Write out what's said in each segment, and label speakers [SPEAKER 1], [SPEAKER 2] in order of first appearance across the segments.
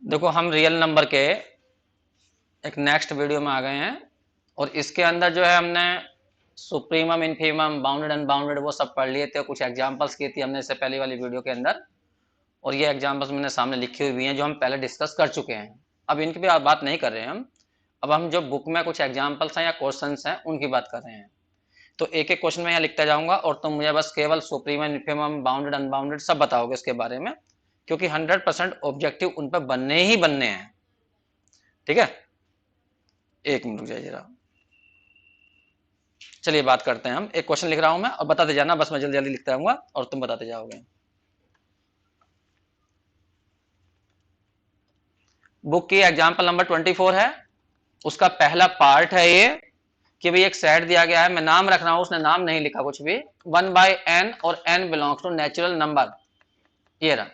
[SPEAKER 1] देखो हम real number के एक नेक्स्ट वीडियो में आ गए हैं और इसके अंदर जो है हमने सुप्रीमम, इनफीमम, बाउंडेड, अनबाउंडेड वो सब पढ़ लिए थे। कुछ एग्जांपल्स की थी हमने इससे पहले वाली वीडियो के अंदर, और ये एग्जांपल्स मैंने सामने लिखी हुई हैं जो हम पहले डिस्कस कर चुके हैं। अब इनकी भी बात नहीं कर रहे हैं हम। अब हम जो बुक में कुछ एग्जाम्पल्स हैं या क्वेश्चन हैं उनकी बात कर रहे हैं। तो एक एक क्वेश्चन में यहाँ लिखता जाऊंगा और तुम मुझे बस केवल सुप्रीमम, इनफीमम, बाउंडेड, अनबाउंडेड सब बताओगे इसके बारे में, क्योंकि 100% ऑब्जेक्टिव उन पर बनने ही बनने हैं। ठीक है, एक मिनट रुक जाइए जरा। चलिए बात करते हैं। हम एक क्वेश्चन लिख रहा हूं मैं और बताते जाना, बस मैं जल्दी जल्दी लिखता रहूंगा और तुम बताते जाओगे। बुक की एग्जाम्पल नंबर 24 है, उसका पहला पार्ट है ये कि भाई एक सेट दिया गया है, मैं नाम रख रहा हूं, उसने नाम नहीं लिखा कुछ भी, 1/n और n belongs to natural number. ये रहा,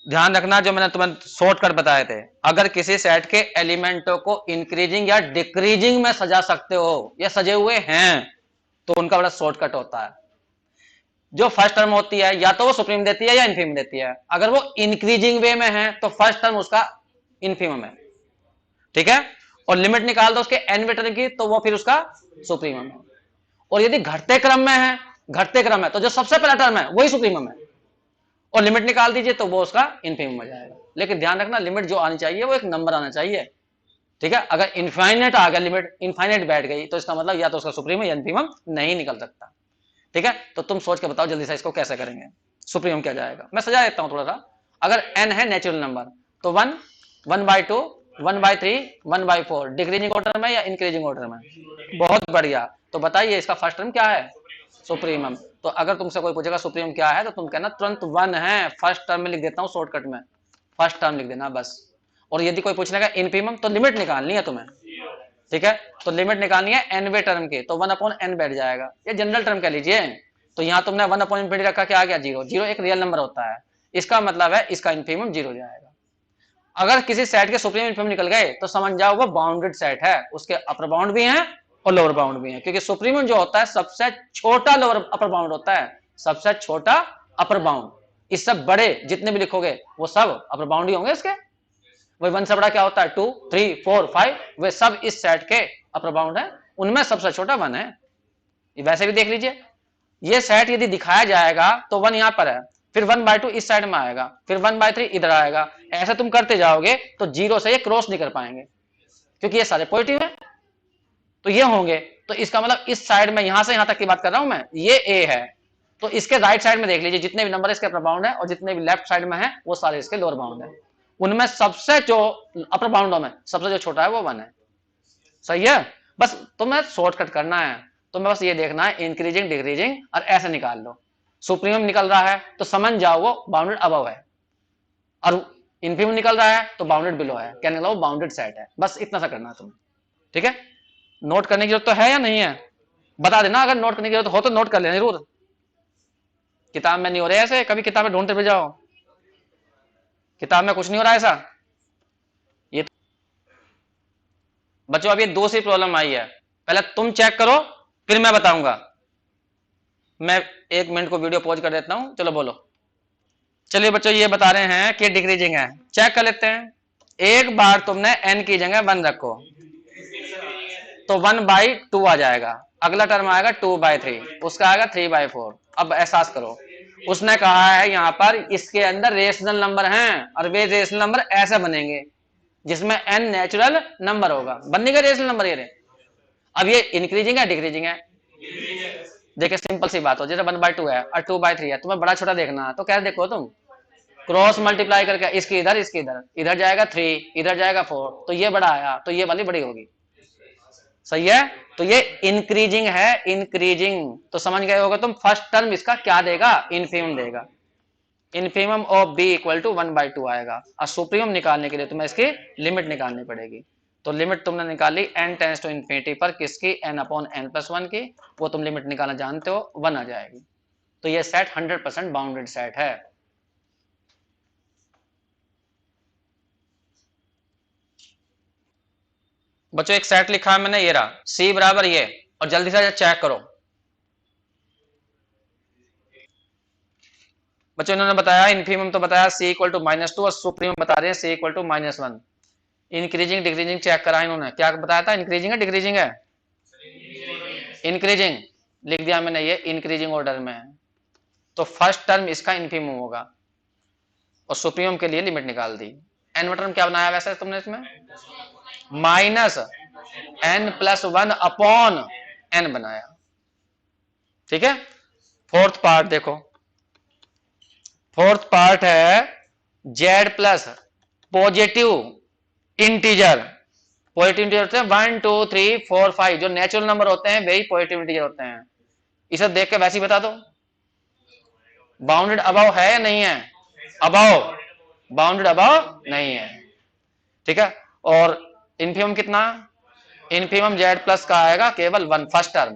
[SPEAKER 1] ध्यान रखना जो मैंने तुम्हें शॉर्टकट बताए थे। अगर किसी सेट के एलिमेंटों को इंक्रीजिंग या डिक्रीजिंग में सजा सकते हो या सजे हुए हैं तो उनका बड़ा शॉर्टकट होता है। जो फर्स्ट टर्म होती है या तो वो सुप्रीम देती है या इनफीमम देती है। अगर वो इंक्रीजिंग वे में है तो फर्स्ट टर्म उसका इनफीमम है, ठीक है। और लिमिट निकाल दो उसके एन वेटर की तो वो फिर उसका सुप्रीमम है। और यदि घटते क्रम में है, घटते क्रम है तो जो सबसे पहला टर्म है वही सुप्रीमम है, और लिमिट निकाल दीजिए तो वो उसका इनफीमम हो जाएगा। लेकिन ध्यान रखना लिमिट जो आनी चाहिए वो एक नंबर आना चाहिए, ठीक है। अगर इनफाइनेट आ गया, लिमिट इनफाइनेट बैठ गई तो इसका मतलब या तो उसका सुप्रीमम या इनफीमम नहीं निकल सकता, ठीक है। तो तुम सोच के बताओ जल्दी से इसको कैसे करेंगे। सुप्रीमम क्या जाएगा, मैं सजा देता हूं थोड़ा सा। अगर एन है नेचुरल नंबर तो 1, 1/2, 1/3, 1/4 डिक्रीजिंग ऑर्डर में या इंक्रीजिंग ऑर्डर में। बहुत बढ़िया। तो बताइए इसका फर्स्ट टर्म क्या है, सुप्रीमम। तो अगर तुमसे कोई पूछेगा सुप्रीमम क्या है तो तुम कहना तुरंत 1 है। फर्स्ट टर्म में लिख देता हूं शॉर्टकट में, फर्स्ट टर्म लिख देना बस। और यदि कोई पूछने का इनफीमम तो लिमिट निकालनी है तुम्हें, ठीक है। तो लिमिट निकालनी है एनवे टर्म की, तो 1/n बैठ जाएगा। ये जनरल टर्म कह लीजिए। तो यहां तुमने 1/∞ रखा, क्या आ गया, 0। 0 एक रियल नंबर होता है, इसका मतलब है इसका इनफीमम 0 जाएगा। अगर किसी सेट के सुप्रीम इनफीमम निकल गए तो समझ जाओ वो बाउंडेड सेट है, उसके अपर बाउंड भी हैं और लोअर बाउंड भी हैं, क्योंकि सुप्रीमम जो होता है सबसे छोटा लोअर अपर बाउंड होता है, सबसे छोटा अपर बाउंड। इससे बड़े जितने भी लिखोगे वो सब अपर बाउंड ही होंगे इसके। वही 1 से बड़ा क्या होता है, 2, 3, 4, 5, वे सब इस सेट के अपर बाउंड है, उनमें सबसे छोटा 1 है। वैसे भी देख लीजिए, ये सेट यदि दिखाया जाएगा तो 1 यहां पर है, फिर 1/2 इस साइड में आएगा, फिर 1/3 इधर आएगा। ऐसे तुम करते जाओगे तो 0 से ये क्रॉस नहीं कर पाएंगे, क्योंकि ये सारे पॉजिटिव है तो ये होंगे। तो इसका मतलब इस साइड में यहां से यहां तक की बात कर रहा हूं मैं, ये ए है, तो इसके राइट साइड में देख लीजिए जितने भी नंबर इसके अपर बाउंड है और जितने भी लेफ्ट साइड में है वो सारे इसके लोअर बाउंड है। उनमें सबसे जो अपर बाउंडों में सबसे जो छोटा है वो 1 है, सही है। बस तुम्हें शॉर्टकट करना है, तुम्हें बस ये देखना है इंक्रीजिंग, डिक्रीजिंग और ऐसे निकाल लो। सुप्रीमम निकल रहा है तो समझ जाओ वो बाउंडेड अबव है, और इनफीमम निकल रहा है तो बाउंडेड बिलो है, कहने लगा वो बाउंडेड सेट है। बस इतना सा करना है तुम्हें, ठीक है। नोट करने की जरूरत तो है या नहीं है, बता देना अगर नोट करने की जरूरत हो तो नोट कर लेना जरूर। किताब में नहीं हो रहे ऐसे, कभी किताब में ढूंढते फिर जाओ, किताब में कुछ नहीं हो रहा ऐसा। ये बच्चों अब ये दूसरी प्रॉब्लम आई है, पहले तुम चेक करो फिर मैं बताऊंगा। मैं 1 मिनट को वीडियो पॉज कर देता हूं, चलो बोलो। चलिए बच्चों ये बता रहे हैं कि डिक्रीजिंग है, चेक कर लेते हैं। एक बार तुमने n की जगह 1 रखो तो 1/2 आ जाएगा, अगला टर्म आएगा 2/3, उसका आएगा 3/4। अब एहसास करो, उसने कहा है यहां पर इसके अंदर रेशनल नंबर हैं और वे रेशनल नंबर ऐसे बनेंगे जिसमें n नेचुरल नंबर होगा, बनने का रेशनल नंबर ये रहे। अब ये इंक्रीजिंग है डिक्रीजिंग है, देखिए सिंपल सी बात हो, जैसे 1/2 है और 2/3 है, तुम्हें बड़ा छोटा देखना है तो क्या देखो तुम क्रॉस मल्टीप्लाई करके, इसकी इधर इसकी इधर, इधर जाएगा 3 इधर जाएगा 4, तो ये बड़ा आया तो ये वाली बड़ी होगी, सही है। तो ये इंक्रीजिंग है, इंक्रीजिंग। तो समझ गए होगा तुम, फर्स्ट टर्म इसका क्या देगा, इनफीमम देगा। Infimum of B equal to 1/2 आएगा। और सुप्रीमम निकालने के लिए तुम्हें इसकी लिमिट निकालनी पड़ेगी। तो लिमिट तुमने निकाली n टेंस टू इन्फिनिटी पर किसकी, n/n+1 की, वो तुम लिमिट निकालना जानते हो, 1 आ जाएगी। तो ये सेट 100% बाउंडेड सेट है। बच्चों एक सेट लिखा है मैंने, ये रहा C बराबर ये, और जल्दी से चेक करो। बच्चों इन्होंने बताया इन्फीमम तो बताया c इक्वल टू -2 और सुप्रीमम बता रहे हैं c equal to -1। Increasing decreasing check करा इन्होंने, क्या बताया था, इंक्रीजिंग है डिक्रीजिंग है, इंक्रीजिंग लिख दिया मैंने, ये इंक्रीजिंग ऑर्डर में है। तो फर्स्ट टर्म इसका इन्फीमम होगा और सुप्रीमम के लिए लिमिट निकाल दी। एन टर्म क्या बनाया वैसे तुमने इसमें, -n+1 अपॉन n बनाया। ठीक है, फोर्थ पार्ट देखो, फोर्थ पार्ट है z plus positive integer. Positive integer होते हैं 1 2 3 4 5, जो नेचुरल नंबर होते हैं वही पॉजिटिव इंटीजर होते हैं। इसे देख के वैसे ही बता दो बाउंडेड अबव है या नहीं है, अबव, बाउंडेड अबव नहीं है। ठीक है, और इन्फीमम कितना, इन्फीमम z प्लस का आएगा केवल 1 फर्स्ट टर्म,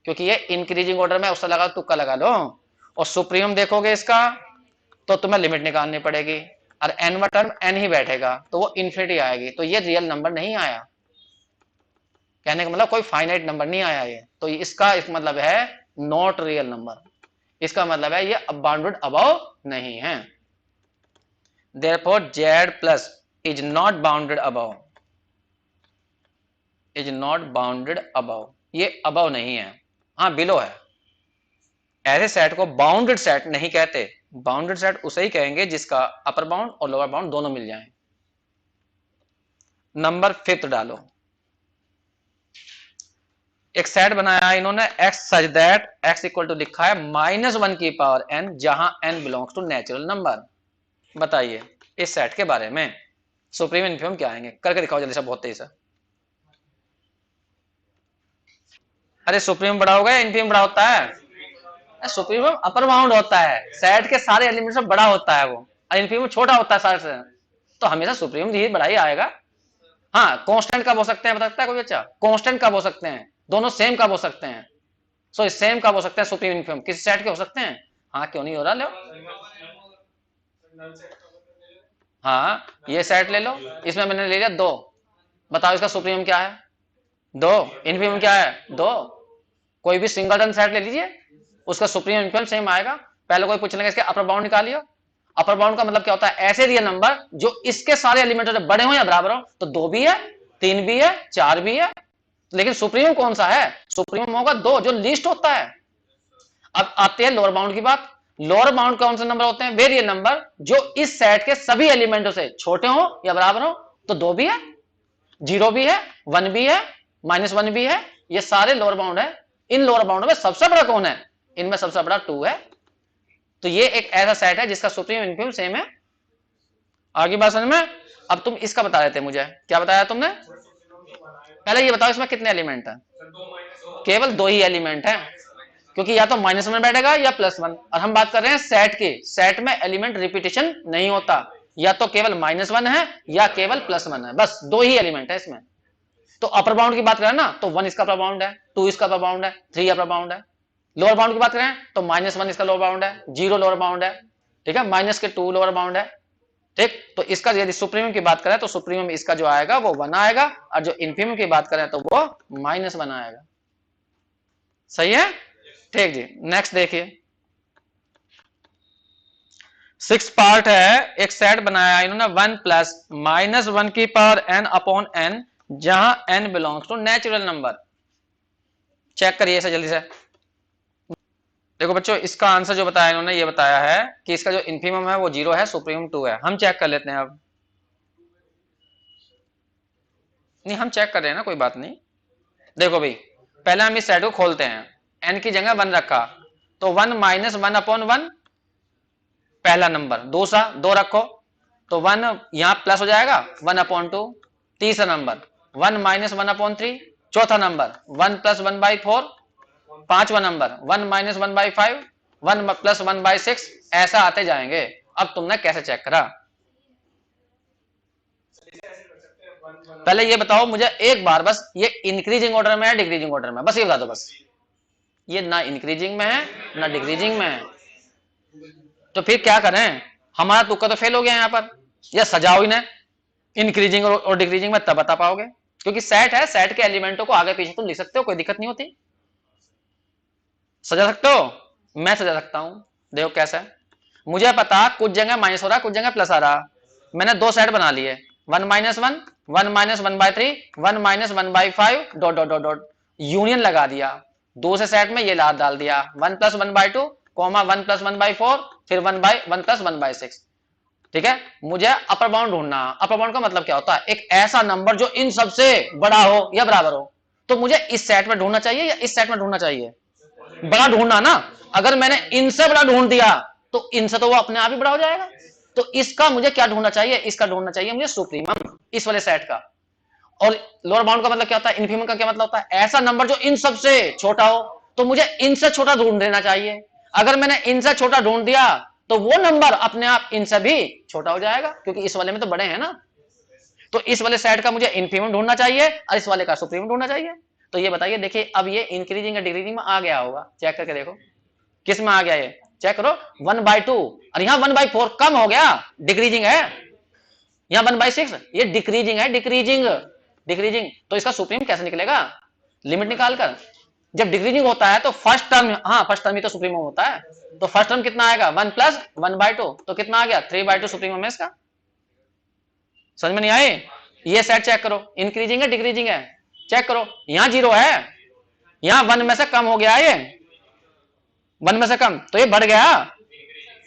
[SPEAKER 1] क्योंकि ये इंक्रीजिंग ऑर्डर में, उससे लगा तुक्का लगा लो। और सुप्रीमम देखोगे इसका तो तुम्हें लिमिट निकालनी पड़ेगी, और एनवा टर्म एन ही बैठेगा तो वो इन्फिनिटी आएगी, तो ये रियल नंबर नहीं आया। कहने का मतलब कोई फाइनाइट नंबर नहीं आया ये, तो इसका इस मतलब है नॉट रियल नंबर, इसका मतलब है ये बाउंडेड अबव नहीं है। Therefore z plus is not bounded above, is not bounded above, ये अबव नहीं है, हाँ बिलो है। ऐसे सेट को बाउंडेड सेट नहीं कहते, बाउंडेड सेट उसे ही कहेंगे जिसका अपर बाउंड और लोअर बाउंड दोनों मिल जाएं। नंबर 5 डालो, एक सेट बनाया इन्होंने x such that x equal to लिखा है -1 की पावर n, जहां n belongs to natural number. बताइए इस सेट के बारे में सुप्रीम इन्फीमम क्या आएंगे, करके दिखाओ जल्दी से, बहुत तेज से। अरे सुप्रीम बड़ा होगा या इन्फीमम बड़ा होता है, सुप्रीमम अपर बाउंड होता है, सेट के सारे एलिमेंट्स में बड़ा होता है वो, और इन्फीमम छोटा होता है सारे से, तो हमेशा सुप्रीमम धीरे बड़ा ही आएगा। हाँ कांस्टेंट कब हो सकते हैं बता सकता है कोई बच्चा, कांस्टेंट कब हो सकते हैं, दोनों सेम कब हो सकते हैं, सो सेम कब हो सकते हैं सुप्रीम इन्फीमम, किसी सेट के हो सकते हैं, हाँ क्यों नहीं हो रहा, लो हाँ ये सेट ले लो, इसमें मैंने ले लिया 2, बताओ इसका सुप्रीम क्या है, 2, इन्फीमम क्या है 2, कोई भी सिंगलटन सेट ले लीजिए उसका सुप्रीम इन्फीमम सेम आएगा। पहले कोई पूछ लेंगे इसके अपर बाउंड निकालिए, अपर बाउंड का मतलब क्या होता है, ऐसे रियल नंबर जो इसके सारे एलिमेंट बड़े हो या बराबर हो, तो 2 भी है 3 भी है 4 भी है, लेकिन सुप्रीम कौन सा है, सुप्रीम होगा 2 जो लीस्ट होता है। अब आते हैं लोअर बाउंड की बात, लोअर बाउंड कौन से नंबर होते हैं, वे रियल नंबर जो इस सेट के सभी एलिमेंटों से छोटे हो या बराबर हो, तो 2 भी है 0 भी है 1 भी है -1 भी है, ये सारे लोअर बाउंड है। इन लोअर बाउंड में सबसे बड़ा कौन है, इनमें सबसे बड़ा 2 है, तो ये एक ऐसा सेट है जिसका सुप्रीम इन्फीमम सेम है। आगे बात समझ में। अब तुम इसका बता रहे थे मुझे, क्या बताया तुमने, पहले ये बताओ इसमें कितने एलिमेंट है, केवल 2 ही एलिमेंट है, क्योंकि या तो -1 बैठेगा या +1, और हम बात कर रहे हैं सेट की, सेट में एलिमेंट रिपीटेशन नहीं होता, या तो केवल -1 है या केवल +1 है, बस 2 ही एलिमेंट है इसमें। तो अपर बाउंड की बात करें ना तो 1 इसका अपर बाउंड है, 2 इसका अपर बाउंड है, 3 अपर बाउंड है। लोअर बाउंड की बात करें तो -1 इसका लोअर बाउंड है, 0 लोअर बाउंड है, ठीक है, -2 लोअर बाउंड है। ठीक, तो इसका यदि सुप्रीमम की बात करें तो सुप्रीमम इसका जो आएगा वो 1 आएगा, और जो इन्फीमम की बात करें तो वो -1 आएगा। सही है, ठीक जी। नेक्स्ट देखिए 6 पार्ट है, एक सेट बनाया इन्होंने 1 प्लस -1 की पावर n अपॉन n, जहां n belongs to natural number. Check करिए इसे जल्दी से। देखो बच्चों इसका आंसर जो बताया इन्होंने, ये बताया है कि इसका जो इन्फीमम है वो 0 है, सुप्रीमम 2 है। हम चेक कर लेते हैं अब, नहीं हम चेक कर रहे हैं ना, कोई बात नहीं। देखो भाई पहले हम इस सेट को खोलते हैं, n की जगह 1 रखा, तो 1 -1 अपॉन 1 पहला नंबर, दूसरा 2 रखो तो 1 यहां प्लस हो जाएगा 1 अपॉन 2, तीसरा नंबर 1 -1 अपॉन 3, चौथा नंबर 1 + 1/4, पांचवा नंबर 1 - 1/5, 1 + 1/6, ऐसा आते जाएंगे। अब तुमने कैसे चेक करा, पहले ये बताओ मुझे एक बार बस, ये इंक्रीजिंग ऑर्डर में है डिक्रीजिंग ऑर्डर में, बस ये बता दो बस। ये ना इंक्रीजिंग में है ना डिक्रीजिंग में है, तो फिर क्या करें, हमारा तुक्का तो फेल हो गया यहां पर, या सजाओ इन्हें इंक्रीजिंग और डिक्रीजिंग में, तब बता पाओगे, क्योंकि सेट है, सेट के एलिमेंटों को आगे पीछे तुम लिख सकते हो, कोई दिक्कत नहीं होती, सजा सकते हो, मैं सजा सकता हूं। देखो कैसा है, मुझे पता कुछ जगह माइनस हो रहा है, कुछ जगह प्लस आ रहा, मैंने दो सेट बना लिए, 1 minus 1, 1 minus 1/3, 1 minus 1/5, dot dot dot dot, union लगा दिया, दूसरे सेट में ये लाद डाल दिया, 1 प्लस 1/2, कॉमा 1 प्लस 1/4, फिर 1 प्लस 1/6। ठीक है, मुझे अपर बाउंड ढूंढना। अपर बाउंड का मतलब क्या होता है? एक ऐसा नंबर जो इन सबसे बड़ा हो या बराबर हो। तो मुझे इस सेट में ढूंढना चाहिए या इस सेट में ढूंढना चाहिए? बड़ा ढूंढना ना। अगर मैंने इनसे बड़ा ढूंढ दिया तो इनसे तो वो अपने आप ही बड़ा हो जाएगा। तो इसका मुझे क्या ढूंढना चाहिए? इसका ढूंढना चाहिए मुझे सुप्रीमम, इस वाले सेट का। और लोअर बाउंड का मतलब क्या होता है? इनफीमम का क्या मतलब होता है? ऐसा नंबर जो इन सबसे छोटा हो। तो मुझे इनसे छोटा ढूंढ देना चाहिए। अगर मैंने इनसे छोटा ढूंढ दिया तो वो नंबर अपने आप इनसे भी छोटा हो जाएगा, क्योंकि इस वाले में तो बड़े हैं ना। तो इस वाले सेट का मुझे इनफीमम ढूंढना चाहिए और इस वाले का सुप्रीमम ढूंढना चाहिए। तो ये बताइए, देखिए अब ये इंक्रीजिंग या डिक्रीजिंग में आ गया होगा, चेक करके देखो किस में आ गया। ये चेक करो, 1/2 और यहां 1/4 कम हो गया, डिक्रीजिंग है। यहां 1/6 ये डिक्रीजिंग है, डिक्रीजिंग डिक्रीजिंग। तो इसका सुप्रीम कैसे निकलेगा? लिमिट निकालकर। जब डिक्रीजिंग होता है तो फर्स्ट टर्म, हाँ फर्स्ट टर्म ही तो सुप्रीमम होता है। तो फर्स्ट टर्म कितना आएगा? 1 प्लस 1/2, तो कितना आ गया? 3/2 सुप्रीमम है इसका। समझ में नहीं आए? ये सेट चेक करो, इंक्रीजिंग है डिक्रीजिंग है, चेक करो। यहां 0 है, यहां 1 में से कम हो गया, ये 1 में से कम, तो ये बढ़ गया,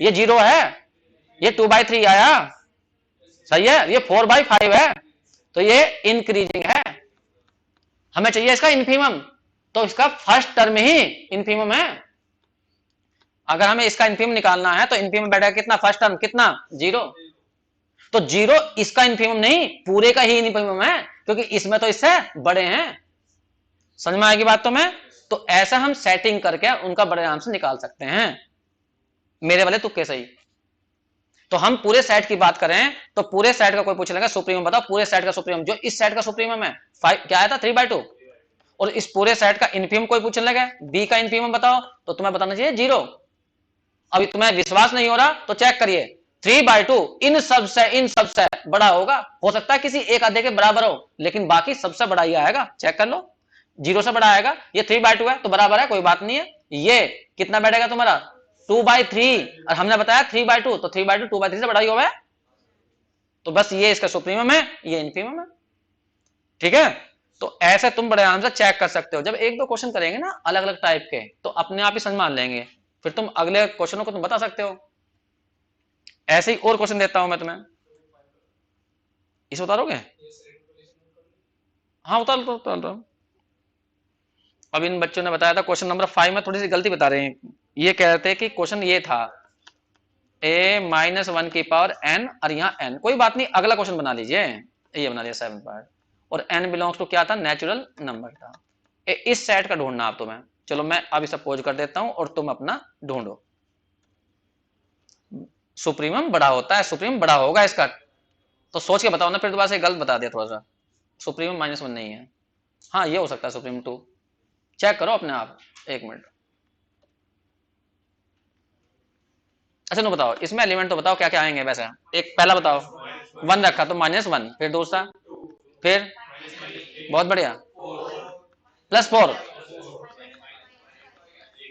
[SPEAKER 1] ये 0 है, ये 2/3 आया, सही है, ये 4/5 है, तो ये इंक्रीजिंग है। हमें चाहिए इसका इनफीमम, तो इसका फर्स्ट टर्म ही इनफीमम है। अगर हमें इसका इनफीमम निकालना है तो इनफीमम बैठेगा कितना? फर्स्ट टर्म कितना? 0। तो 0 इसका इनफीमम नहीं, पूरे का ही इनफीमम है, क्योंकि इसमें तो इससे बड़े हैं। समझ में आएगी बात? तो मैं तो ऐसा हम सेटिंग करके उनका बड़े आराम से निकाल सकते हैं, मेरे वाले तुक्के सही। तो हम पूरे सेट की बात करें तो पूरे सेट का कोई पूछ लेगा सुप्रीमम बताओ, पूरे सेट का सुप्रीमम, जो इस सेट का सुप्रीमम है 5 क्या आया था? 3/2। और इस पूरे सेट का इनफीमम कोई पूछने लगा बी का इनफीमम बताओ, तो तुम्हें बताना चाहिए 0। अभी तुम्हें विश्वास नहीं हो रहा तो चेक करिए, 3/2 इन सबसे बड़ा होगा। हो सकता है किसी एक आधे के बराबर हो, लेकिन बाकी सबसे बड़ा ही आएगा, चेक कर लो। 0 से बड़ा आएगा, ये 3/2 है तो बराबर है, कोई बात नहीं है। ये कितना बैठेगा तुम्हारा? 2/3, और हमने बताया 3/2, तो 3/2 2/3 से बड़ा ही होगा। तो बस ये इसका सुप्रीमम है, ये इनफीमम है। ठीक है, तो ऐसे तुम बड़े आराम से चेक कर सकते हो। जब एक दो क्वेश्चन करेंगे ना अलग अलग टाइप के, तो अपने आप ही समझ मान लेंगे, फिर तुम अगले क्वेश्चनों को तुम बता सकते हो। ऐसे ही और क्वेश्चन देता हूं मैं तुम्हें, इसे उतारोगे? हाँ उतार दो, उतार दो। अब इन बच्चों ने बताया था क्वेश्चन नंबर 5 में थोड़ी सी गलती बता रहे हैं। ये कह रहे थे कि क्वेश्चन ये था a-1 की पावर n, और यहाँ n, कोई बात नहीं, अगला क्वेश्चन बना लीजिए। ये बना लिया 7 पार्ट, और n बिलोंग्स टू क्या था? नेचुरल नंबर था। इस सेट का ढूंढना आप तुम्हें। चलो मैं अभी सपोज कर देता हूं और तुम अपना ढूंढो। सुप्रीमम बड़ा होता है, सुप्रीमम बड़ा होगा इसका, तो सोच के बताओ ना, फिर दोबारा से गलत बता दिया थोड़ा सा। सुप्रीमम -1 नहीं है, हाँ ये हो सकता है सुप्रीमम 2। चेक करो अपने आप, 1 मिनट। अच्छा नो बताओ, इसमें एलिमेंट तो बताओ क्या क्या आएंगे वैसे। एक पहला बताओ, 1 रखा तो -1, फिर दूसरा, फिर बहुत बढ़िया +4।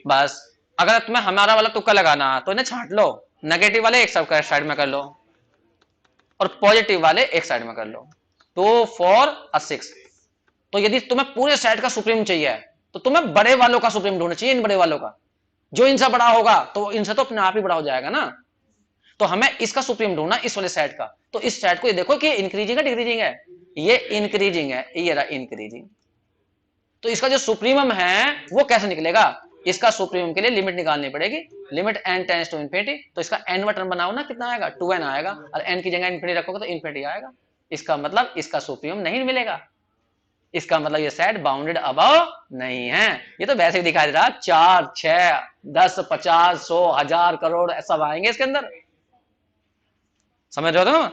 [SPEAKER 1] बस, अगर तुम्हें हमारा वाला तुक्का लगाना तो इन्हें छांट लो, नेगेटिव वाले एक सब साइड में कर लो और पॉजिटिव वाले एक साइड में कर लो। 2 4 और 6। तो यदि तुम्हें पूरे सेट का सुप्रीम चाहिए तो तुम्हें बड़े वालों का सुप्रीम ढूंढना चाहिए, इन बड़े वालों का। जो इनसे बड़ा होगा तो इनसे तो अपने आप ही बड़ा हो जाएगा ना। तो हमें इसका सुप्रीम ढूंढना, इस वाले सेट का। तो इस सेट को ये देखो कि इंक्रीजिंग है डिक्रीजिंग है? ये इंक्रीजिंग है, ये रहा इंक्रीजिंग। तो इसका जो सुप्रीमम है वो कैसे निकलेगा? इसका सुप्रीमम के लिए लिमिट निकालनी पड़ेगी, limit n tends to infinity. तो इसका n टर्म बनाओ ना, कितना आएगा? 2n आएगा, और n की जगह इन्फिनिटी रखोगे तो इन्फिनिटी आएगा। इसका मतलब इसका सुप्रीमम नहीं मिलेगा, इसका मतलब ये सेट बाउंडेड अबव नहीं है। ये तो वैसे ही दिखाई दे रहा, 4 6 10 50 100 1000 करोड़ सब आएंगे इसके अंदर, समझ रहे हो?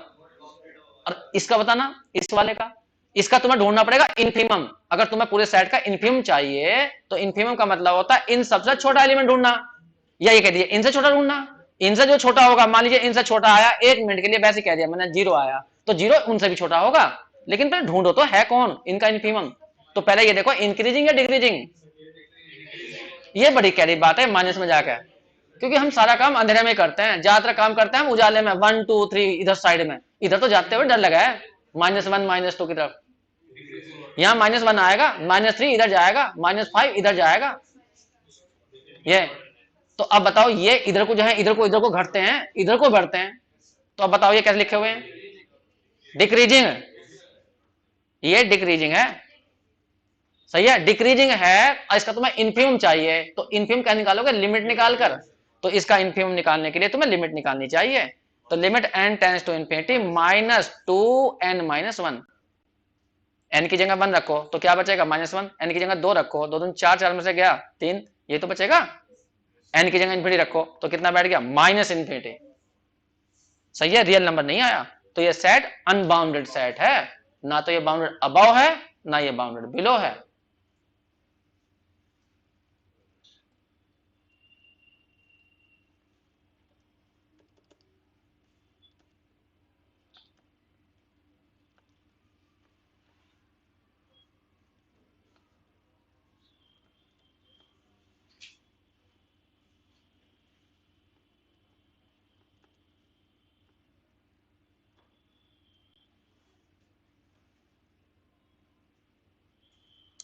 [SPEAKER 1] और इसका बताना, इस वाले का, इसका तुम्हें ढूंढना पड़ेगा इनफीमम। अगर तुम्हें पूरे सेट का इनफीमम चाहिए तो इनफीमम का मतलब होता है इन सबसे छोटा एलिमेंट ढूंढना, या ये कह दिया इनसे छोटा ढूंढना। इनसे जो छोटा होगा, मान लीजिए इनसे छोटा आया, 1 मिनट के लिए वैसे कह दिया मैंने 0 आया, तो 0 उनसे भी छोटा होगा, लेकिन फिर ढूंढो तो है कौन इनका इनफीमम। तो पहले ये देखो इंक्रीजिंग या डिक्रीजिंग। ये बड़ी कैरी बात है माइनस में जाकर, क्योंकि हम सारा काम अंधेरे में करते हैं, ज्यादातर काम करते हैं हम उजाले में, 1 2 3 इधर साइड में, इधर तो जाते हुए डर लगा है, -1 -2 की तरफ, यहाँ -1 आएगा, -3 इधर जाएगा, -5 इधर जाएगा, ये तो अब बताओ ये इधर को जो है इधर को घटते हैं, इधर को बढ़ते हैं, तो अब बताओ ये कैसे लिखे हुए हैं, डिक्रीजिंग, ये डिक्रीजिंग है, सही है, डिक्रीजिंग है, और इसका तुम्हें इन्फिमम चाहिए, तो इन्फिमम क्या निकालोगे, लिमिट निकाल कर, तो इसका इन्फिमम निकालने के लिए तुम्हें लिमिट निकालनी चाहिए, तो limit n tends to infinity -2n-1, n की जगह 1 रखो तो क्या बचेगा, -1, n की जगह 2 रखो, 2 दूनी 4, 4 में से गया 3, ये तो बचेगा, n की जगह इन्फिनिटी रखो तो कितना बैठ गया, -इन्फिनिटी, सही है, रियल नंबर नहीं आया, तो ये सेट अनबाउंडेड सेट है, ना तो ये बाउंडेड अबव है, ना ये बाउंडेड बिलो है।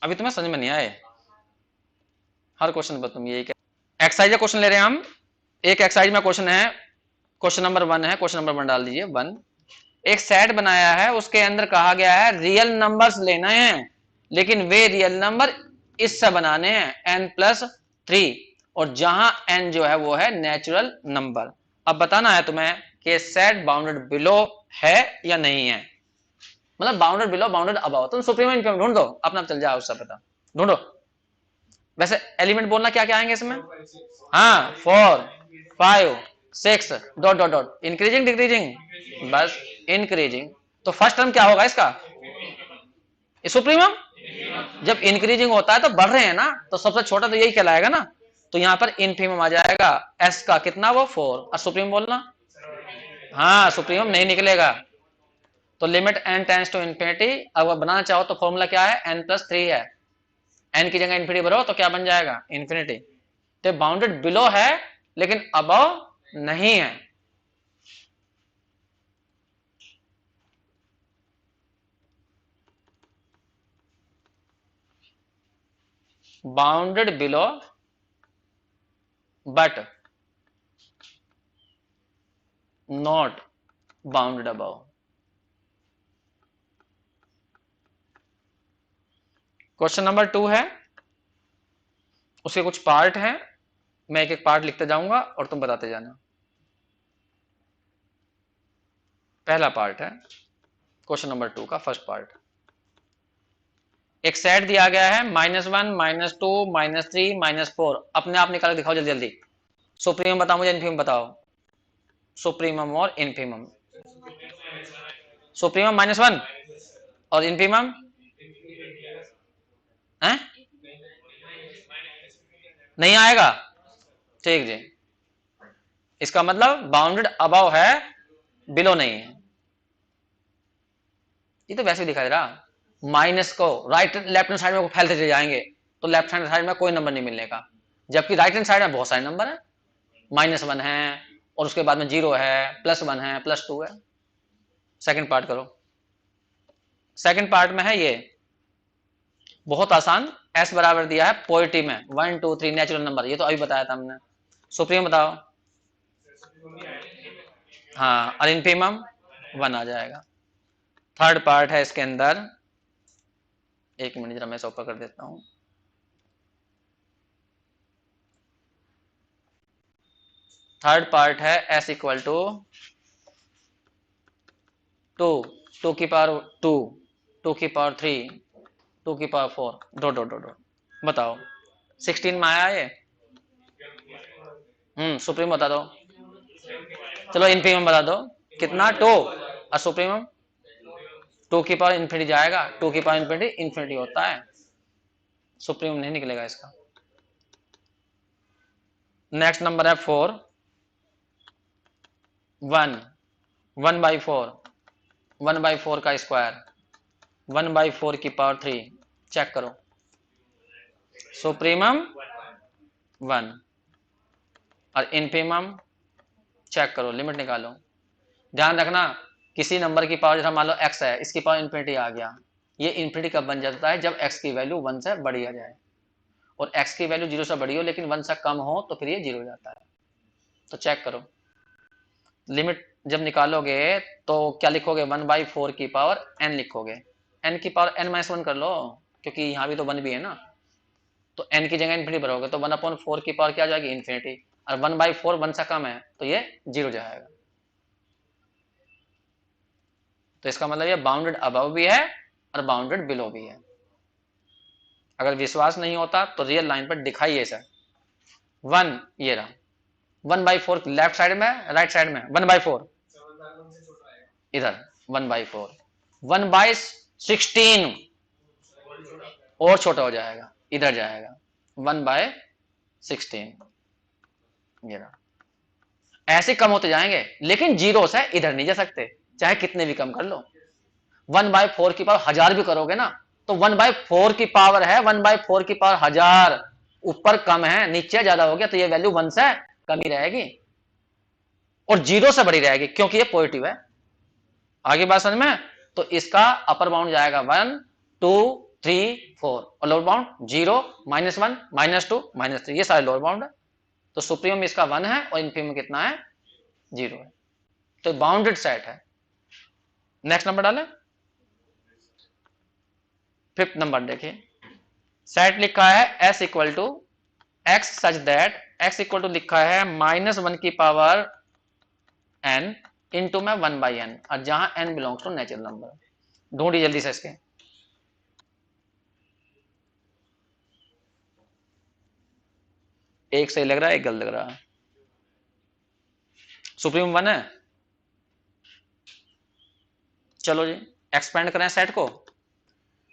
[SPEAKER 1] अभी तुम्हें समझ में नहीं आए, हर क्वेश्चन पर तुम यही एक्सरसाइज का क्वेश्चन ले रहे हैं हम, एक एक्सरसाइज में क्वेश्चन है, क्वेश्चन नंबर 1 है, क्वेश्चन नंबर 1 डाल दीजिए 1, एक सेट बनाया है, उसके अंदर कहा गया है रियल नंबर्स लेना है, लेकिन वे रियल नंबर इससे बनाने हैं n+3, और जहां n जो है वो है नेचुरल नंबर। अब बताना है तुम्हें कि सेट बाउंडेड बिलो है या नहीं है, मतलब बाउंडेड बिलो बाउंडेड अबव, तुम सुप्रीम इनकम ढूंढ दो, अपना चल जाओ, उससे पता ढूंढो। वैसे एलिमेंट बोलना क्या क्या आएंगे इसमें, हाँ 4 5 6 dot dot dot, increasing decreasing, बस इंक्रीजिंग, तो फर्स्ट टर्म क्या होगा इसका, सुप्रीमम, जब इंक्रीजिंग होता है तो बढ़ रहे हैं ना, तो सबसे छोटा तो यही कहलाएगा ना, तो यहां पर इनफीमम आ जाएगा, एस का कितना वो 4, और सुप्रीम बोलना, हाँ सुप्रीमम नहीं निकलेगा, तो limit n tends to infinity, अगर बनाना चाहो तो फॉर्मूला क्या है, n+3 है, n की जगह इन्फिनिटी भरो तो क्या बन जाएगा, इन्फिनिटी, तो बाउंडेड बिलो है लेकिन अबव नहीं है, bounded below but not bounded above. Question number 2 है, उसके कुछ पार्ट हैं, मैं एक एक पार्ट लिखते जाऊंगा और तुम बताते जाना। पहला पार्ट है क्वेश्चन नंबर 2 का फर्स्ट पार्ट, एक सेट दिया गया है -1 -2 -3 -4, अपने आप निकाल के दिखाओ जल्दी जल्दी, सुप्रीमम बताओ मुझे, इनफीमम बताओ, सुप्रीमम और इनफीमम, सुप्रीमम -1 और इनफीमम है, नहीं आएगा, ठीक जी, इसका मतलब बाउंडेड अबव है, बिलो नहीं है, ये तो वैसे भी दिखाई दे रहा, माइनस को राइट लेफ्ट हैंड साइड में फैलते चले जाएंगे, तो लेफ्ट हैंड साइड में कोई नंबर नहीं मिलने का, जबकि राइट हैंड साइड में बहुत सारे नंबर है, -1 है, और उसके बाद में 0 है, +1 है, +2 है। सेकंड पार्ट करो, सेकंड पार्ट में है ये बहुत आसान, एस बराबर दिया है पोइटी में 1 2 3 नेचुरल नंबर, ये तो अभी बताया था हमने, सुप्रीम बताओ, हाँ, और इनफीमम 1 आ जाएगा। थर्ड पार्ट है इसके अंदर, एक मिनट जरा मैं इसे ऊपर कर देता हूं, थर्ड पार्ट है s इक्वल टू 2 2 की पावर 2 2 की पावर 3 2 की पावर 4 डॉट डॉट डॉट, बताओ 16 में आया ये, सुप्रीम बता दो, चलो इनफीमम बता दो, कितना 2, और सुप्रीमम 2 की पावर इन्फिनिटी जाएगा, 2 की पावर इन्फिनिटी इन्फिनिटी होता है, सुप्रीमम नहीं निकलेगा इसका। नेक्स्ट नंबर है 4 1 1/4 1/4 का स्क्वायर 1/4 की पावर 3, चेक करो, सुप्रीमम 1, और इन्फिमम चेक करो, लिमिट निकालो। ध्यान रखना किसी नंबर की पावर, जैसा मान लो x है, इसकी पावर इन्फिनिटी आ गया, ये इन्फिनिटी कब बन जाता है, जब x की वैल्यू 1 से बड़ी आ जाए, और x की वैल्यू 0 से बड़ी हो लेकिन 1 से कम हो तो फिर ये 0 हो जाता है। तो चेक करो, लिमिट जब निकालोगे तो क्या लिखोगे, 1/4 की पावर n लिखोगे, n की पावर n-1 कर लो, क्योंकि यहाँ भी तो 1 भी है ना, तो n की जगह इन्फिनिटी भरोगे तो 1/4 की पावर क्या आ जाएगी, इन्फिनिटी, और 1/4 1 से कम है तो ये 0 जाएगा। तो इसका मतलब ये बाउंडेड अबव भी है और बाउंडेड बिलो भी है। अगर विश्वास नहीं होता तो रियल लाइन पर दिखाइए सर। 1 ये रहा, 1/4 लेफ्ट साइड में, राइट साइड में 1/4, इधर 1/4, 1/16 और छोटा हो जाएगा, इधर जाएगा 1/16, ये रहा। ऐसे कम होते जाएंगे लेकिन 0 से इधर नहीं जा सकते, चाहे कितने भी कम कर लो। 1/4 की पावर 1000 भी करोगे ना तो 1/4 की पावर है, 1/4 की पावर 1000, ऊपर कम है नीचे ज्यादा हो गया तो ये वैल्यू 1 से कम ही रहेगी और 0 से बड़ी रहेगी क्योंकि ये पॉजिटिव है। आगे बात समझ में? तो इसका अपर बाउंड जाएगा 1 2 3 4 और लोअर बाउंड 0 -1 -2 -3, ये सारे लोअर बाउंड है। तो सुप्रीम इसका 1 है और इन्फीमम कितना है, 0 है। तो बाउंडेड सेट है। नेक्स्ट नंबर डालें, 5th नंबर देखिए, सेट लिखा है S equal to x such that x equal to लिखा है -1 की पावर n इंटू में 1/n, और जहां n belongs to natural number. ढूंढिए जल्दी से इसके, एक सही लग रहा है एक गलत लग रहा है। सुप्रीम 1 है, चलो जी एक्सपेंड करें सेट को।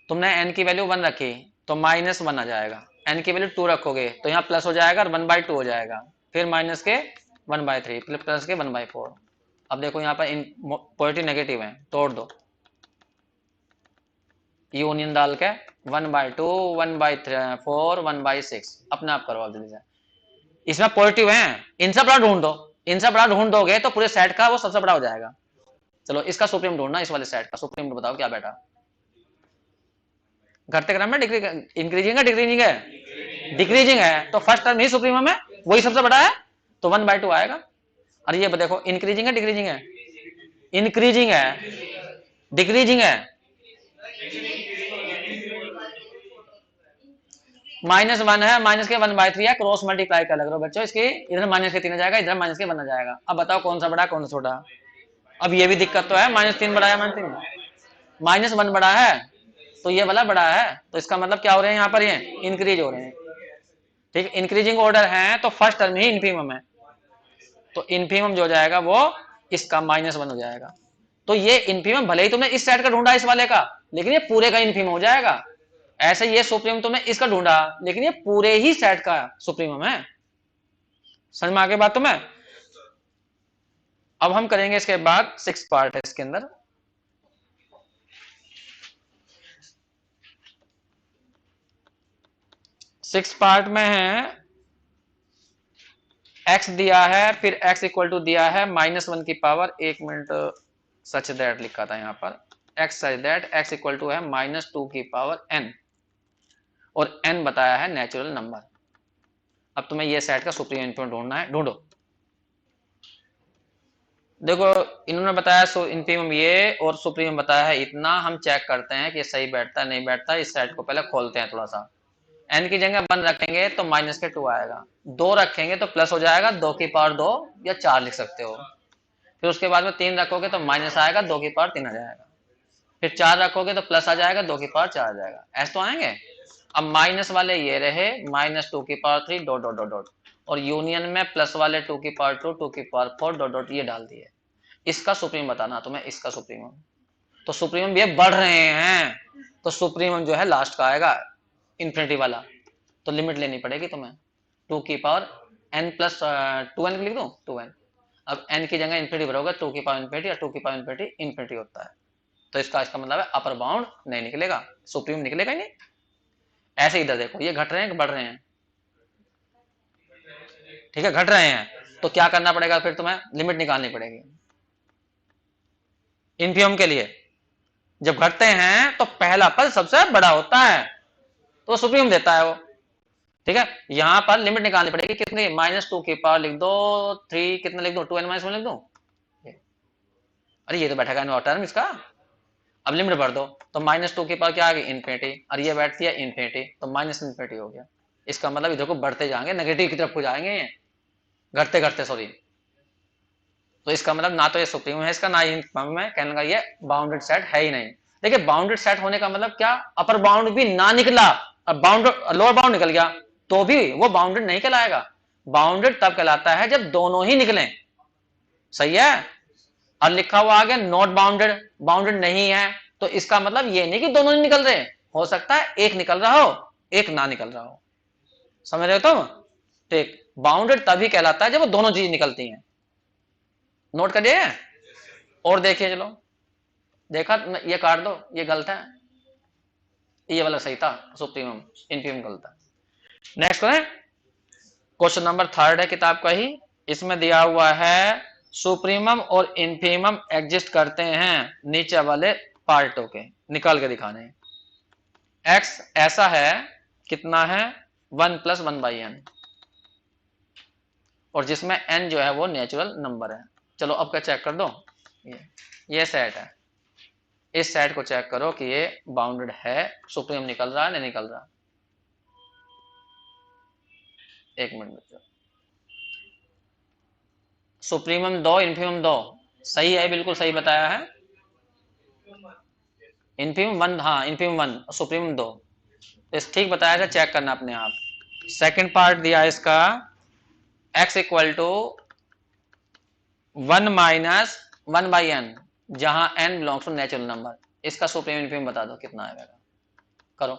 [SPEAKER 1] तुमने n की वैल्यू 1 रखी तो -1 आ जाएगा, n की वैल्यू 2 रखोगे तो यहाँ प्लस हो जाएगा और 1/2 हो जाएगा, फिर माइनस के 1/3 प्लस के 1/4। अब देखो यहाँ पर पॉजिटिव नेगेटिव है, तोड़ दो, यूनियन डाल के 1/2 1/4 1/6 अपने आप करवाओ जल्दी से। इसमें पॉजिटिव है, इनसे बड़ा ढूंढ दो, इनसे बड़ा ढूंढ दोगे तो पूरे सेट का वो सबसे बड़ा हो जाएगा। चलो इसका सुप्रीम ढूंढना, इस वाले सेट का सुप्रीम बताओ क्या बेटा, घटते क्रम में इंक्रीजिंग है डिक्रीजिंग है, डिक्रीजिंग है, तो फर्स्ट टर्म ही सुप्रीम है, वही सबसे बड़ा है तो 1/2 आएगा। और ये देखो इंक्रीजिंग है डिक्रीजिंग है, इंक्रीजिंग है डिक्रीजिंग है, -1 है, माइनस के 1/3 है, क्रॉस मल्टीप्लाई कर लग रहा बच्चों, इसकी इधर माइनस के 3 आ जाएगा, इधर माइनस के 1 आ जाएगा। अब बताओ कौन सा बड़ा कौन सा छोटा। अब ये भी दिक्कत तो है, -3 बड़ा है, -1 बड़ा है तो ये वाला बड़ा है, तो इसका मतलब क्या हो रहे हैं यहाँ पर, ये इंक्रीज हो रहे हैं। ठीक, इंक्रीजिंग ऑर्डर है तो फर्स्ट टर्म ही इन्फीमम है, तो इन्फीमम जो हो जाएगा वो इसका -1 हो जाएगा। तो ये इन्फीमम भले ही तुमने इस सेट का ढूंढा इस वाले का, लेकिन ये पूरे का इन्फीमम हो जाएगा। ऐसे ये सुप्रीम तुमने इसका ढूंढा लेकिन ये पूरे ही सेट का सुप्रीमम है। समझ में आगे बात तुम्हें? अब हम करेंगे इसके बाद 6 पार्ट है इसके अंदर। सिक्स पार्ट में है, x दिया है, फिर x इक्वल टू दिया है -1 की पावर, 1 मिनट, सच दैट लिखा था यहाँ पर, x such that x equal to है -2 की पावर n, और n बताया है नेचुरल नंबर। अब तुम्हें ये सेट का सुप्रीम इन्फीमम ढूंढना है, ढूंढो। देखो इन्होंने बताया सो इन्फीमम ये और सुप्रीम बताया है इतना, हम चेक करते हैं कि सही बैठता है नहीं बैठता। इस सेट को पहले खोलते हैं थोड़ा सा। n की जगह 1 रखेंगे तो -2 आएगा, 2 रखेंगे तो प्लस हो जाएगा 2 की पावर 2 या 4 लिख सकते हो, फिर उसके बाद में 3 रखोगे तो माइनस आएगा, 2 की पावर 3 आ जाएगा, फिर 4 रखोगे तो प्लस आ जाएगा, 2 की पावर 4 आ जाएगा, ऐसे तो आएंगे। अब माइनस वाले ये रहे -2 की power 3 dot dot dot dot, और यूनियन में प्लस वाले 2 की पावर 2 2 की पावर 4 डॉट डॉट ये डाल दिए। इसका सुप्रीम बताना तुम्हें, इसका सुप्रीमम, तो सुप्रीमम ये बढ़ रहे हैं तो सुप्रीमम जो है लास्ट का आएगा इन्फिनिटी वाला, तो लिमिट लेनी पड़ेगी तुम्हें, 2 की पावर n प्लस 2n लिख दो 2n। अब n की जगह इन्फिनिटी भरोगे 2 की पावर इन्फिनिटी, और 2 की पावर इन्फिनिटी इन्फिनिटी होता है, तो इसका मतलब है अपर बाउंड नहीं निकलेगा, सुप्रीम निकलेगा ही नहीं। ऐसे इधर देखो ये घट रहे हैं कि बढ़ रहे हैं, ठीक है, घट रहे हैं, तो क्या करना पड़ेगा, फिर तुम्हें लिमिट निकालनी पड़ेगी। इन्फिमम के लिए जब घटते हैं तो पहला पद सबसे बड़ा होता है, तो सुप्रीम देता है वो। ठीक है, यहां पर लिमिट निकालनी पड़ेगी, कितनी, -2 की पावर लिख दो, 3 कितना लिख दो, 2n-1 लिख दो। अरे ये तो बैठेगा इन टर्म इसका, अब लिमिट भर दो, तो -2 की पावर क्या आ गई, इन्फिनिटी, और ये बैठती है इन्फिनिटी, तो -इन्फिनिटी हो गया। इसका मतलब इधर को बढ़ते जाएंगे, नेगेटिव की तरफ को जाएंगे, घटते घटते, सॉरी। तो इसका मतलब ना तो ये सुप्रीम है इसका, ना ही इन्फिमम है, कहने का ये बाउंडेड सेट है ही नहीं। देखिए बाउंडेड सेट होने का मतलब क्या, अपर बाउंड भी ना निकला, अब बाउंड लोअर बाउंड निकल गया तो भी वो बाउंडेड नहीं कहलाएगा। बाउंडेड तब कहलाता है जब दोनों ही निकले, सही है। और लिखा हुआ आ गया नॉट बाउंडेड, बाउंडेड नहीं है, तो इसका मतलब ये नहीं कि दोनों नहीं निकल रहे, हो सकता है एक निकल रहा हो, एक ना निकल रहा हो, समझ रहे हो तुम। ठीक, बाउंडेड तभी कहलाता है जब वो दोनों चीज निकलती हैं। नोट करिए और देखिए, चलो देखा, ये काट दो, ये गलत है, ये वाला सही था, सुप्रीमम, इन्फिमम गलत है। नेक्स्ट करें, क्वेश्चन नंबर 3 है किताब का ही, इसमें दिया हुआ है सुप्रीमम और इन्फिमम एग्जिस्ट करते हैं नीचे वाले पार्टों के, निकाल के दिखाने। एक्स ऐसा है, कितना है, 1 + 1/n, और जिसमें n जो है वो नेचुरल नंबर है। चलो अब क्या चेक कर दो, ये सेट है, इस सेट को चेक करो कि ये बाउंडेड है, सुप्रीम निकल रहा है नहीं निकल रहा। एक मिनट बच्चों, सुप्रीमम 2 इन्फिमम 2 सही है, बिल्कुल सही बताया है। इन्फिमम 1, हाँ इन्फिमम 1, सुप्रीमम 2, इस ठीक बताया था, चेक करना अपने आप। सेकंड पार्ट दिया है इसका, x = 1 - 1/n, जहां n belongs to natural number, इसका सुप्रीम इन्फिमम बता दो कितना आएगा, करो।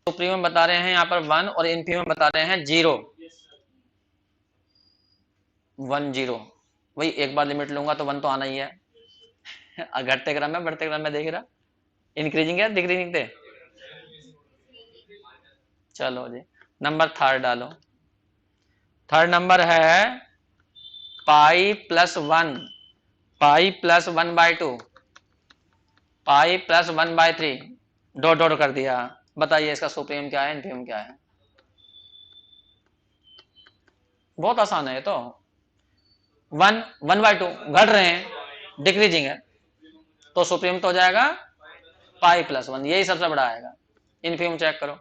[SPEAKER 1] सुप्रीमम बता रहे हैं यहाँ पर 1 और इन्फिमम बता रहे हैं 0, 1 0, वही एक बार लिमिट लूंगा तो 1 तो आना ही है। घटते क्रम में बढ़ते क्रम में देख रहा, इंक्रीजिंग है डिक्रीजिंग थे। चलो जी, नंबर 3 डालो, 3 नंबर है π+1, π+1/2, π+1/3, डॉट डॉट कर दिया। बताइए इसका सुप्रीम क्या है, इन्फिमम क्या है। बहुत आसान है ये तो, 1 1/2 घट रहे हैं, डिक्रीजिंग है, तो सुप्रीम तो हो जाएगा π+1, यही सबसे बड़ा आएगा। इन्फिमम चेक करो,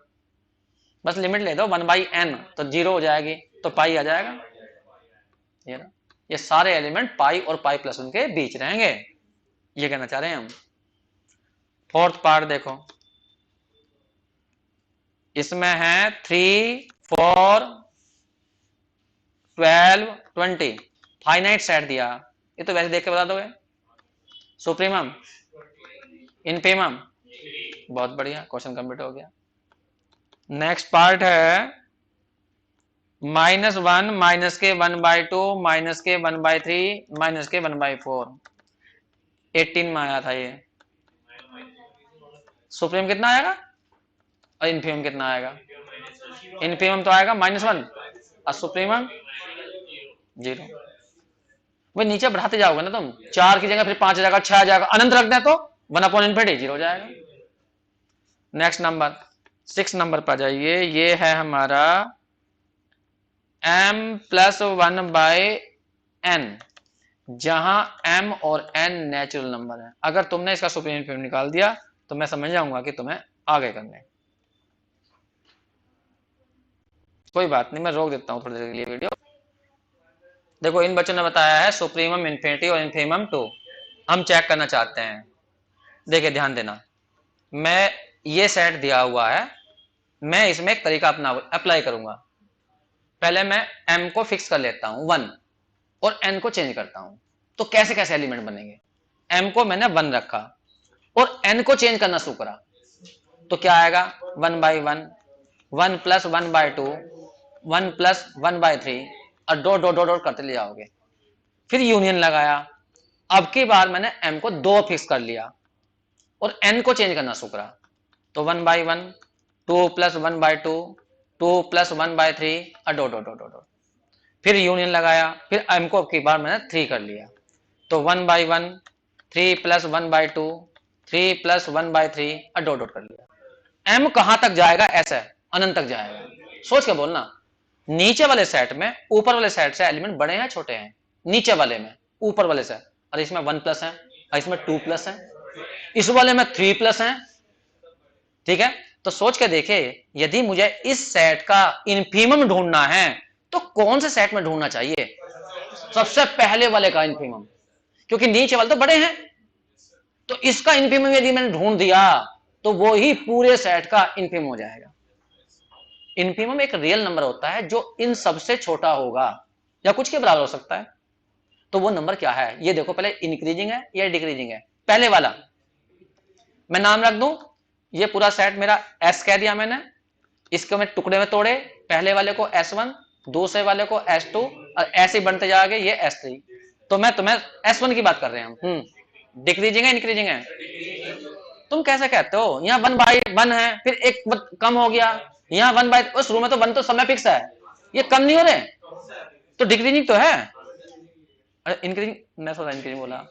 [SPEAKER 1] बस लिमिट ले दो 1/n, तो 0 हो जाएगी, तो पाई आ जाएगा। ये ना, ये सारे एलिमेंट पाई और π+1 के बीच रहेंगे, ये कहना चाह रहे हैं हम। फोर्थ पार्ट देखो, इसमें है 3 4 12 20, फाइनाइट सेट दिया, ये तो वैसे देख के बता दोगे। सुप्रीमम, इनफिमम, बहुत बढ़िया, क्वेश्चन कंप्लीट हो गया। नेक्स्ट पार्ट है -1 -(-1/2 -(-1/3 -(-1/4), 18 में आया था ये। सुप्रीम कितना आएगा और इन्फिमम कितना आएगा, इन्फिमम तो आएगा -1 और सुप्रीमम 0। वही नीचे बढ़ाते जाओगे ना तुम, 4 की जगह फिर 5 आ जाएगा, 6 आ जाएगा, अनंत रख दे तो 1/∞ 0 हो जाएगा। नेक्स्ट नंबर 6 नंबर पर जाइए, ये है हमारा m+1/n, जहां m और n नेचुरल नंबर है। अगर तुमने इसका सुप्रीम इन्फिमम निकाल दिया तो मैं समझ जाऊंगा कि तुम्हें आगे करने। कोई बात नहीं, मैं रोक देता हूं थोड़ी देर के लिए वीडियो। देखो इन बच्चों ने बताया है सुप्रीमम इन्फिनिटी और इन्फिमम 2, हम चेक करना चाहते हैं। देखिए ध्यान देना, मैं ये सेट दिया हुआ है, मैं इसमें एक तरीका अपना अप्लाई करूंगा। पहले मैं m को फिक्स कर लेता हूं 1 और n को चेंज करता हूं, तो कैसे कैसे एलिमेंट बनेंगे। m को मैंने 1 रखा और n को चेंज करना शुरू करा, तो क्या आएगा 1/1, 1 + 1/2, 1 + 1/3, और डॉट डॉट डॉट डॉट करते ले जाओगे। फिर यूनियन लगाया, अब की बार मैंने m को 2 फिक्स कर लिया और n को चेंज करना शुरू करा, तो 1/1, 2 plus 1/2, 2 plus 1/3 dot dot dot dot, फिर यूनियन लगाया, फिर m को की बार मैंने 3 कर लिया, तो 1/1, 3 प्लस 1/2, 3 प्लस 1/3 डॉट डॉट कर लिया। m कहां तक जाएगा? ऐसा अनंत तक जाएगा। सोच के बोलना, नीचे वाले सेट में ऊपर वाले सेट से एलिमेंट बड़े हैं छोटे हैं? नीचे वाले में, ऊपर वाले से, और इसमें 1 प्लस है, इसमें 2 प्लस है, इस वाले में 3 प्लस है। ठीक है, तो सोच के देखे, यदि मुझे इस सेट का इनफीमम ढूंढना है तो कौन से सेट में ढूंढना चाहिए? सबसे पहले वाले का इनफीमम, क्योंकि नीचे वाले तो बड़े हैं, तो इसका इनफीमम यदि मैंने ढूंढ दिया तो वो ही पूरे सेट का इनफीमम हो जाएगा। इनफीमम एक रियल नंबर होता है जो इन सबसे छोटा होगा या कुछ के बराबर हो सकता है। तो वो नंबर क्या है ये देखो, पहले इंक्रीजिंग है या डिक्रीजिंग है? पहले वाला मैं नाम रख दूं, ये पूरा सेट मेरा एस कह दिया मैंने, इसको मैं टुकड़े में तोड़े, पहले वाले को S1, दूसरे वाले को S2, और ऐसे बनते जाओगे ये S3। तो मैं तुम्हें S1 की बात कर रहे हैं। डिक्रीजिंग है इंक्रीजिंग है? तुम कैसे कहते हो? यहाँ 1/1 है, फिर एक कम हो गया, यहाँ 1 उस रूम में तो 1 तो समय फिक्स है, ये कम नहीं हो रहे, तो डिक्रीजिंग तो है। अरे इंक्रीजिंग, मैं सोचा इंक्रीजिंग बोला,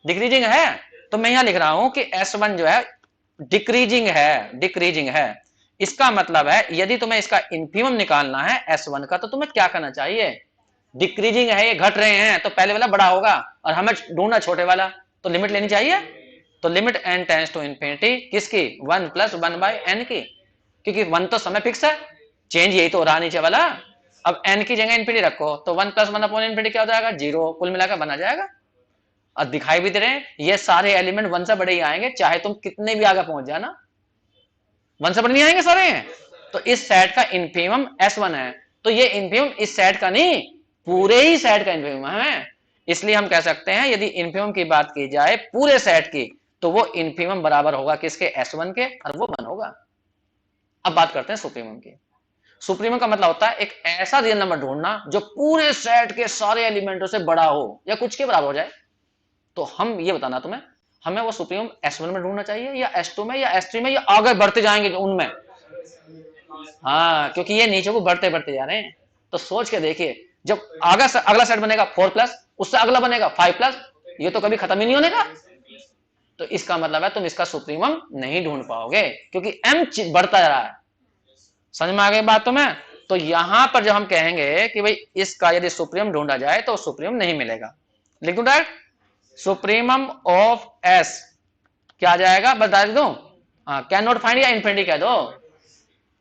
[SPEAKER 1] डिक्रीजिंग है। तो मैं यहां लिख रहा हूं कि S1 जो है डिक्रीजिंग है, डिक्रीजिंग है। इसका मतलब है यदि तुम्हें इसका इनफीमम निकालना है S1 का, तो तुम्हें क्या करना चाहिए? डिक्रीजिंग है, ये घट रहे हैं, तो पहले वाला बड़ा होगा और हमें ढूंढना छोटे वाला, तो लिमिट लेनी चाहिए। तो limit n tends to infinity, किसकी? 1 प्लस 1/n की, क्योंकि 1 तो समय फिक्स है, चेंज यही तो हो रहा नीचे वाला। अब n की जगह इन्फिनिटी रखो तो 1 प्लस 1/इन्फिनिटी क्या हो जाएगा? 0, कुल मिलाकर बना जाएगा। और दिखाई भी दे रहे हैं ये सारे एलिमेंट 1 से बड़े ही आएंगे, चाहे तुम कितने भी आगे पहुंच जाना, 1 से बड़े नहीं आएंगे सारे। तो इस सेट का इनफीमम S1 है, तो ये इनफीमम इस सेट का नहीं, पूरे ही सेट का इनफीमम है। इसलिए हम कह सकते हैं यदि इनफीमम की बात की जाए पूरे सेट की, तो वो इनफीमम बराबर होगा किसके? S1 के, और वो 1 होगा। अब बात करते हैं सुप्रीमम की। सुप्रीमम का मतलब होता है एक ऐसा रियल नंबर ढूंढना जो पूरे सेट के सारे एलिमेंटों से बड़ा हो या कुछ के बराबर हो जाए। तो हम ये बताना तुम्हें, हमें वो सुप्रीमम S1 में ढूंढना चाहिए या S2 में या S3 में, या आगे बढ़ते जाएंगे उनमें? हाँ, क्योंकि ये नीचे को बढ़ते बढ़ते जा रहे हैं। तो सोच के देखिए, जब आगे अगला सेट बनेगा 4 प्लस, उससे अगला बनेगा 5 प्लस, ये तो कभी खत्म ही नहीं होने का। तो इसका मतलब है तुम इसका सुप्रीमम नहीं ढूंढ पाओगे, क्योंकि m बढ़ता जा रहा है। समझ में आ गई बात तुम्हें? तो यहां पर जब हम कहेंगे कि भाई इसका यदि सुप्रीमम ढूंढा जाए तो सुप्रीमम नहीं मिलेगा, लिख दूं डायरेक्ट सुप्रीमम ऑफ S क्या आ जाएगा? बता दो, हाँ, कैन नॉट फाइंड या इन्फिनिटी कह दो,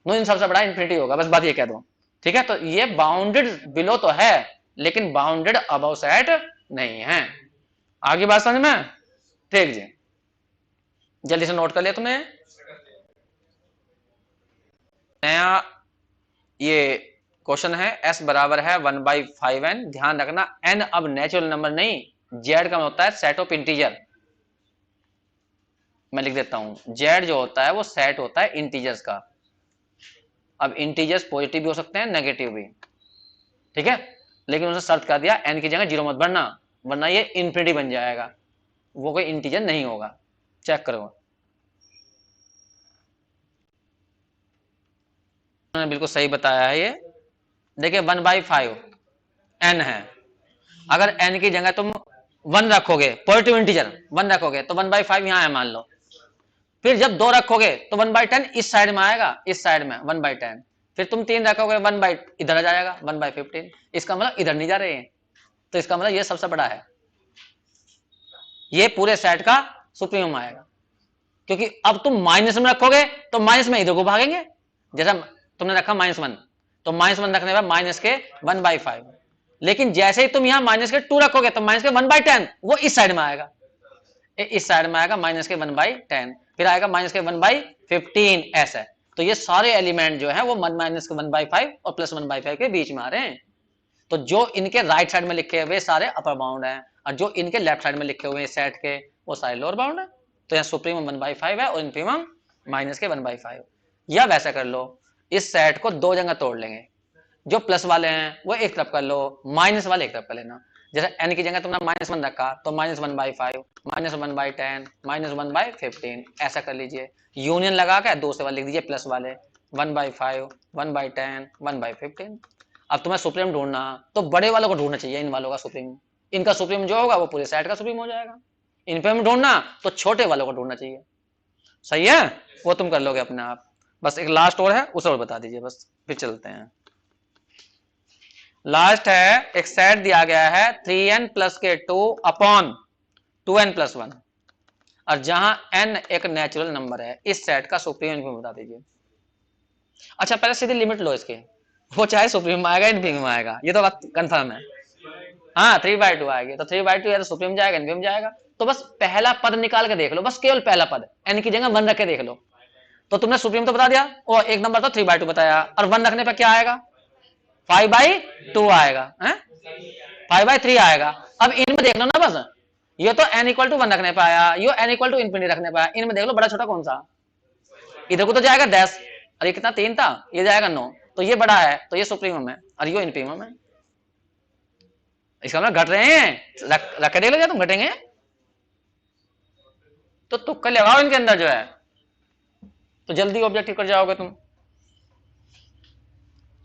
[SPEAKER 1] नो, इन सबसे बड़ा इन्फिनिटी होगा, बस बात ये कह दो। ठीक है, तो ये बाउंडेड बिलो तो है लेकिन बाउंडेड अबव सेट नहीं है। आगे बात समझ में? ठीक जी, जल्दी से नोट कर लिया तुमने? नया ये क्वेश्चन है, S बराबर है 1/5n। ध्यान रखना n अब नेचुरल नंबर नहीं, z का होता है सेट ऑफ इंटीजर। मैं लिख देता हूं, z जो होता है वो सेट होता है इंटीजर्स का। अब इंटीजर्स पॉजिटिव भी हो सकते हैं, नेगेटिव भी, ठीक है, लेकिन उसे शर्त कर दिया n की जगह 0 मत भरना, वरना ये इन्फिनिटी बन जाएगा, वो कोई इंटीजर नहीं होगा। चेक करो, मैंने बिल्कुल सही बताया है ये। देखिए 1/5 n है, अगर n की जगह तुम 1 रखोगे, पॉजिटिव इंटीजर 1 रखोगे, तो 1/5 यहां है मान लो। फिर जब 2 रखोगे तो 1/10 इस साइड में आएगा, इस साइड में 1/10। फिर तुम 3 रखोगे, 1 इधर आ जाएगा 1/15। इसका मतलब इधर नहीं जा रहे हैं, तो इसका मतलब ये सबसे बड़ा है, ये पूरे सेट का सुप्रीमम आएगा। क्योंकि अब तुम माइनस में रखोगे तो माइनस में इधर को भागेंगे, जैसा तुमने रखा -1, तो -1 रखने पर माइनस के 1/5। लेकिन जैसे ही तुम यहां माइनस के 2 रखोगे तो माइनस के 1/10 वो इस साइड में आएगा, इस साइड में आएगा माइनस के 1/10, फिर आएगा माइनस के 1/15, ऐसा है। तो ये सारे एलिमेंट जो है वो माइनस के 1/5 और प्लस 1/5 के बीच में आ रहे हैं। तो जो इनके राइट साइड में लिखे हुए सारे अपर बाउंड हैं, और जो इनके लेफ्ट साइड में लिखे हुए सेट के वो सारे लोअर बाउंड है। तो यहाँ सुप्रीमम 1/5 है और इनफीमम माइनस के 1/5। या वैसा कर लो, इस सेट को 2 जगह तोड़ लेंगे, जो प्लस वाले हैं वो एक तरफ कर लो, माइनस वाले एक तरफ कर लेना। जैसे n की जगह तुमने -1 रखा तो -1/5, -1/10, -1/15, ऐसा कर लीजिए। यूनियन लगा के दूसरे वाले लिख दीजिए प्लस वाले, 1/5, 1/10, 1/15। अब तुम्हें सुप्रीम ढूंढना, तो बड़े वालों को ढूंढना चाहिए, इन वालों का सुप्रीम। इनका सुप्रीम जो होगा वो पूरे सेट का सुप्रीम हो जाएगा। इनफिमम ढूंढना तो छोटे वालों को ढूंढना चाहिए। सही है, वो तुम कर लोगे अपने आप। बस एक लास्ट और है, उसे और बता दीजिए बस, फिर चलते हैं। लास्ट है, एक सेट दिया गया है 3n प्लस के 2 अपॉन 2n प्लस 1, और जहां n एक नेचुरल नंबर है, इस सेट का सुप्रीम इनफिमम बता दीजिए। अच्छा पहले सीधी लिमिट लो इसके, वो चाहे सुप्रीम आएगा इनफिमम आएगा, ये तो बात कंफर्म है। हाँ 3/2 आएगी, तो 3/2 या तो सुप्रीम जाएगा इनफिमम जाएगा। तो बस पहला पद निकाल के देख लो, बस केवल पहला पद, n की जगह 1 रख के देख लो, तो तुमने सुप्रीम तो बता दिया, और एक नंबर तो 3/2 बताया, और 1 रखने पर क्या आएगा, 5/2 आएगा, 5/3 आएगा। अब इनमें देख लो ना बस, ये तो n इक्वल टू 1 रखने पे आया, ये n इक्वल टू इन्फिनिटी रखने पे आया, इनमें देख लो बड़ा छोटा कौन सा। इधर को तो जाएगा 10, और ये कितना 3 था, ये जाएगा 9, तो ये बड़ा है, तो ये सुप्रीमम है, और ये इनफीमम है। इसका मतलब घट रहे हैं, रख के देख लो, तुम घटेंगे तो तुक्का लगाओ इनके अंदर जो है, तो जल्दी ऑब्जेक्टिव कर जाओगे तुम।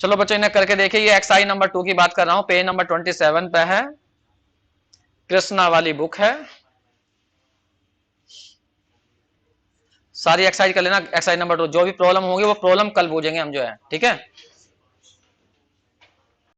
[SPEAKER 1] चलो बच्चों इन्हें करके देखिए, ये एक्सरसाइज नंबर 2 की बात कर रहा हूं, पेज नंबर 27 पे है, कृष्णा वाली बुक है। सारी एक्सरसाइज कर लेना, एक्सरसाइज नंबर 2, जो भी प्रॉब्लम होगी वो प्रॉब्लम कल पूछेंगे हम जो है, ठीक है।